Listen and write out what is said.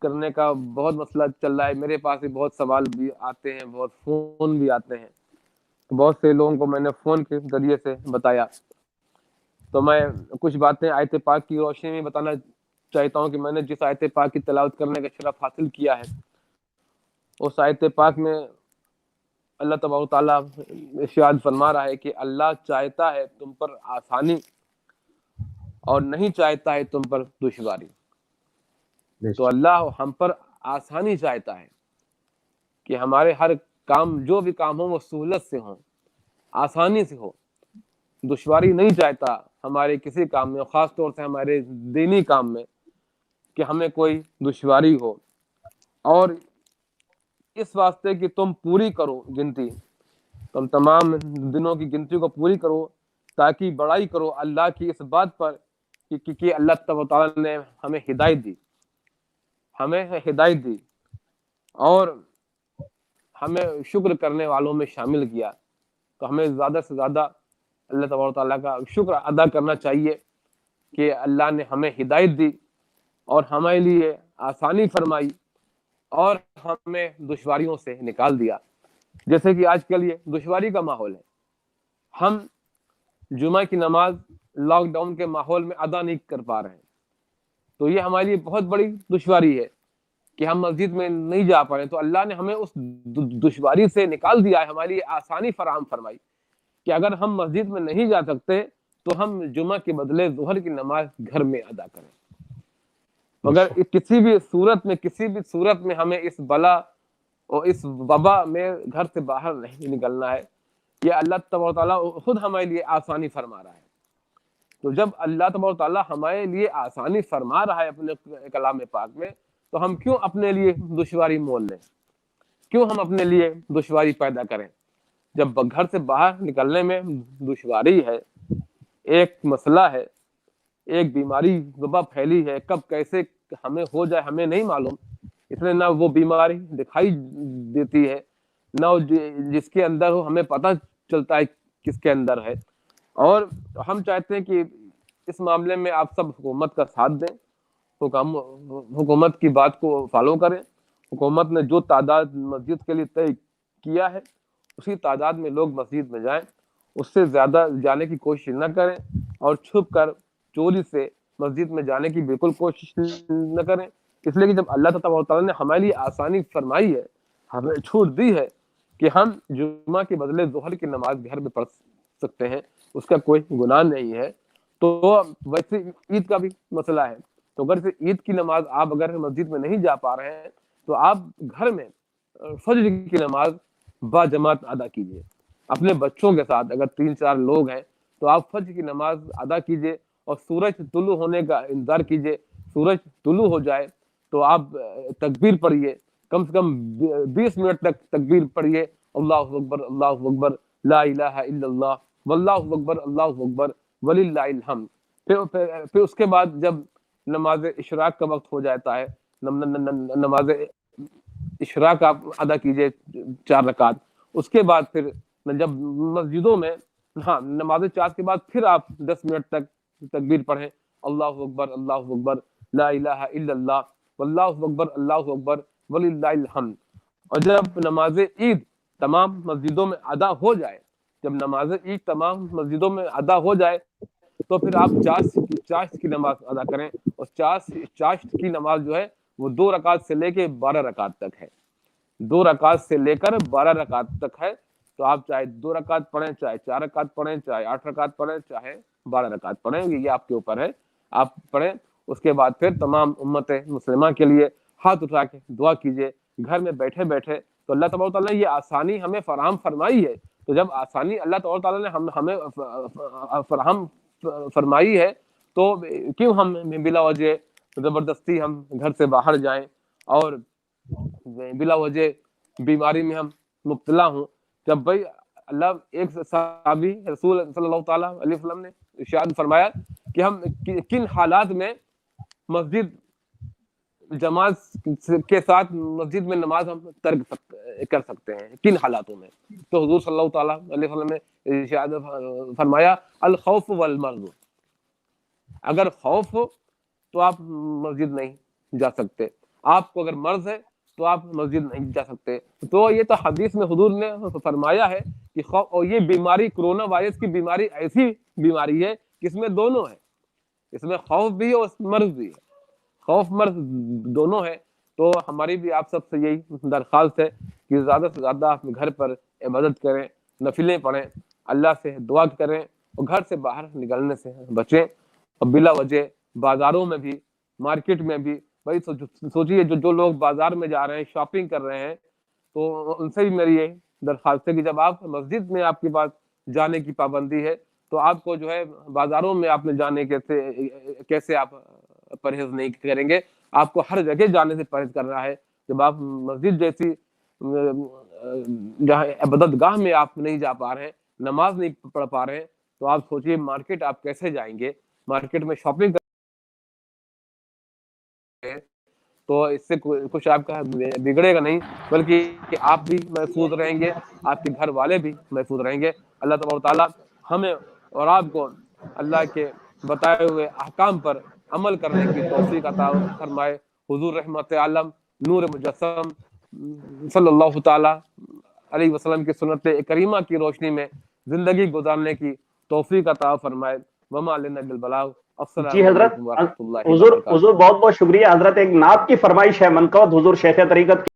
کرنے کا بہت مسئلہ چل رہا ہے، میرے پاس بھی بہت سوال بھی آتے ہیں، بہت فون بھی آتے ہیں، بہت سے لوگوں کو میں نے فون کے ذریعے سے بتایا. تو میں کچھ باتیں آیت پاک کی روشنی میں بتانا چاہتا ہوں کہ میں نے جس آیت پاک کی تلاوت کرنے کا شرف حاصل کیا ہے، اس آیت پاک میں اللہ تبارک و تعالیٰ ارشاد فرما رہا ہے کہ اللہ چاہتا ہے تم پر آسانی اور نہیں چاہتا ہے تم پر دشواری. تو اللہ ہم پر آسانی چاہتا ہے کہ ہمارے ہر کام، جو بھی کام ہو وہ سہولت سے ہوں، آسانی سے ہو. دشواری نہیں چاہتا ہمارے کسی کام میں، خاص طور سے ہمارے دینی کام میں، کہ ہمیں کوئی دشواری ہو. اور اس واسطے کہ تم پوری کرو گنتی، تم تمام دنوں کی گنتی کو پوری کرو، تاکہ بڑائی کرو اللہ کی اس بات پر کہ اللہ تبارک و تعالیٰ نے ہمیں ہدایت دی اور ہمیں شکر کرنے والوں میں شامل کیا. تو ہمیں زیادہ سے زیادہ اللہ تبارک و تعالیٰ کا شکر ادا کرنا چاہیے کہ اللہ نے ہمیں ہدایت دی اور ہمارے لیے آسانی فرمائی اور ہمیں دشواریوں سے نکال دیا. جیسے کہ آج کل یہ دشواری کا ماحول ہے، ہم جمعہ کی نماز لاک ڈاؤن کے ماحول میں ادا نہیں کر پا رہے ہیں. تو یہ ہمارے لیے بہت بڑی دشواری ہے کہ ہم مسجد میں نہیں جا پا رہے. تو اللہ نے ہمیں اس دشواری سے نکال دیا ہے، ہمارے لیے آسانی فراہم فرمائی کہ اگر ہم مسجد میں نہیں جا سکتے تو ہم جمعہ کے بدلے ظہر کی نماز گھر میں ادا کریں. مگر کسی بھی صورت میں ہمیں اس بلا اور اس وبا میں گھر سے باہر نہیں نکلنا ہے. یہ اللہ تبارک و تعالیٰ خود ہمارے لیے آسانی فرما رہا ہے. تو جب اللہ تبارک و تعالیٰ ہمارے لیے آسانی فرما رہا ہے اپنے کلام پاک میں، تو ہم کیوں اپنے لیے دشواری مول لیں، کیوں ہم اپنے لیے دشواری پیدا کریں؟ جب گھر سے باہر نکلنے میں دشواری ہے، ایک مسئلہ ہے، ایک بیماری وبا پھیلی ہے، کب کیسے ہمیں ہو جائے ہمیں نہیں معلوم. اس لیے نہ وہ بیماری دکھائی دیتی ہے، نہ جس کے اندر ہو ہمیں پتہ چلتا ہے کس کے اندر ہے. اور ہم چاہتے ہیں کہ اس معاملے میں آپ سب حکومت کا ساتھ دیں، حکومت کی بات کو فالو کریں. حکومت نے جو تعداد مسجد کے لیے طے کیا ہے اسی تعداد میں لوگ مسجد میں جائیں، اس سے زیادہ جانے کی کوشش نہ کریں، اور چھپ کر چوری سے مسجد میں جانے کی بالکل کوشش نہ کریں. اس لیے کہ جب اللہ تعالیٰ نے ہمارے لیے آسانی فرمائی ہے، ہمیں چھوٹ دی ہے کہ ہم جمعہ کے بدلے ظہر کی نماز گھر میں پڑھ سکتے ہیں، اس کا کوئی گناہ نہیں ہے. تو ویسے عید کا بھی مسئلہ ہے. تو اگر سے عید کی نماز آپ اگر مسجد میں نہیں جا پا رہے ہیں تو آپ گھر میں فجر کی نماز با جماعت ادا کیجیے اپنے بچوں کے ساتھ. اگر 3-4 لوگ ہیں تو آپ فجر کی نماز ادا کیجیے اور سورج طلوع ہونے کا انتظار کیجیے. سورج طلوع ہو جائے تو آپ تکبیر پڑھیے، کم سے کم 20 منٹ تک تکبیر پڑھیے، اللہ اکبر اللہ اکبر لا الہ الا اللہ واللہ اکبر اللہ اکبر وللہ الحمد. پھر اس کے بعد جب نماز اشراق کا وقت ہو جاتا ہے، نماز اشراق آپ ادا کیجیے 4 رکعت. اس کے بعد پھر جب مسجدوں میں نماز 4 کے بعد پھر آپ 10 منٹ تک تکبیر پڑھیں، اللہ اکبر لا الہ الا اللہ واللہ اکبر اللہ اکبر وللہ الحمد. اور جب نماز عید تمام مسجدوں میں ادا ہو جائے، تو پھر آپ چاشت کی نماز ادا کریں. اور چاشت کی نماز جو ہے وہ 2 رکعت سے لے کے 12 رکعت تک ہے. 2 رکعت سے لے کر 12 رکعت تک ہے. تو آپ چاہے 2 رکعت پڑھیں، چاہے 4 رکعت پڑھیں، چاہے 8 رکعت پڑھیں، چاہے 12 رکعت پڑھیں، یہ آپ کے اوپر ہے، آپ پڑھیں. اس کے بعد پھر تمام امت مسلمہ کے لیے ہاتھ اٹھا کے دعا کیجیے گھر میں بیٹھے بیٹھے. تو اللہ تبارک و تعالیٰ نے یہ آسانی ہمیں فراہم فرمائی ہے. تو جب آسانی اللہ تبارک و تعالیٰ نے ہمیں فراہم فرمائی ہے تو کیوں ہم بلا وجہ زبردستی ہم گھر سے باہر جائیں اور بلا وجہ بیماری میں ہم مبتلا ہوں؟ جب بھائی اللہ ایک صحابی رسول صلی اللہ تعالیٰ علیہ وسلم نے ارشاد فرمایا کہ ہم کن حالات میں مسجد جماعت کے ساتھ مسجد میں نماز ہم ترک کر سکتے ہیں، کن حالاتوں میں. تو حضور صلی اللہ تعالیٰ علیہ وسلم نے ارشاد فرمایا الخوف والمرض. اگر خوف ہو تو آپ مسجد نہیں جا سکتے، آپ کو اگر مرض ہے تو آپ مسجد نہیں جا سکتے. تو یہ تو حدیث میں حضور نے فرمایا ہے کہ اور یہ بیماری کرونا وائرس کی بیماری ایسی بیماری ہے کہ اس میں دونوں ہے, اس میں خوف بھی ہے اور مرض بھی ہے, خوف مرض دونوں ہے. تو ہماری بھی آپ سب سے یہی درخواست ہے کہ زیادہ سے زیادہ آپ گھر پر عبادت کریں, نفلیں پڑھیں, اللہ سے دعا کریں, اور گھر سے باہر نکلنے سے بچیں. اور بلا وجہ بازاروں میں بھی, مارکیٹ میں بھی, بھائی سوچیے جو لوگ بازار میں جا رہے ہیں, شاپنگ کر رہے ہیں, تو ان سے بھی میری یہ درخواست ہے کہ جب آپ مسجد میں آپ کے پاس جانے کی پابندی ہے تو آپ کو جو ہے بازاروں میں آپ نے جانے کیسے آپ پرہیز نہیں کریں گے. آپ کو ہر جگہ جانے سے پرہیز کرنا ہے. جب آپ مسجد جیسی جہاں عبادت گاہ میں آپ نہیں جا پا رہے ہیں, نماز نہیں پڑھ پا رہے ہیں, تو آپ سوچئے مارکیٹ آپ کیسے جائیں گے, مارکیٹ میں شاپنگ تو اس سے کچھ آپ کا بگڑے گا نہیں, بلکہ آپ بھی محفوظ رہیں گے, آپ کے گھر والے بھی محفوظ رہیں گے. اللہ تبارک و تعالیٰ ہمیں اور آپ کو اللہ کے بتائے ہوئے احکام پر عمل کرنے کی توفیق عطا فرمائے. حضور رحمت عالم نور مجسم صلی اللہ تعالی علیہ وسلم کی سنت کریمہ کی روشنی میں زندگی گزارنے کی توفیق عطا فرمائے. وما علینا الا البلاغ. جی السلام حضرت, علیکم ورحمۃ اللہ حضور وبرکاتہ. بہت بہت شکریہ حضرت. ایک نعت کی فرمائش ہے منقبت حضور شیخ طریقت